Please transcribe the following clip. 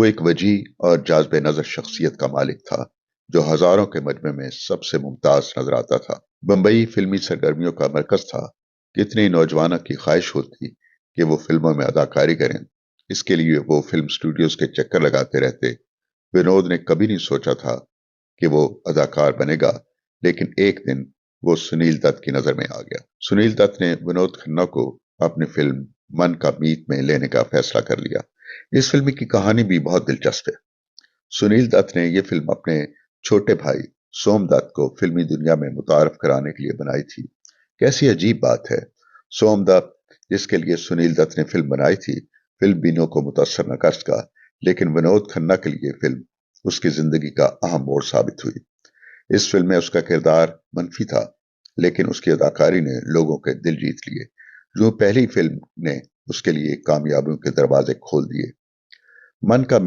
وہ ایک وجیح اور جاذب نظر شخصیت کا مالک تھا جو ہزاروں کے مجمع میں سب سے ممتاز نظر آتا تھا۔ بمبئی فلمی سرگرمیوں کا مرکز تھا۔ کتنی نوجوانوں کی خواہش ہوتی کہ وہ فلموں میں اداکاری کریں۔ اس کے لیے وہ فلم سٹوڈیوز کے چکر لگاتے رہتے۔ ونود نے کبھی نہیں سوچا تھا کہ وہ اداکار بنے گا، لیکن ایک دن وہ سنیل دت کی نظر میں آ گیا۔ سنیل دت نے ونود کھنہ کو اپنی فلم من کا میت میں لینے کا فیصلہ کر لیا۔ اس فلم کی کہانی بھی بہت دلچسپ ہے۔ سنیل دت نے یہ فلم اپنے چھوٹے بھائی سوم دت کو فلمی دنیا میں متعارف کرانے کے لیے بنائی تھی۔ کیسی عجیب بات ہے، سوم دت جس کے لیے سنیل دت نے فلم بنائی تھی، فلم بینوں کو متاثر نہ کر سکا، لیکن ونود کھنہ کے لیے فلم اس کی زندگی کا اہم موڑ ثابت ہوئی۔ اس فلم میں اس کا کردار منفی تھا، لیکن اس کی اداکاری نے لوگوں کے دل جیت لیے۔ جو پہلی فلم نے اس کے لیے کامیابیوں کے دروازے کھول دیے۔ من کا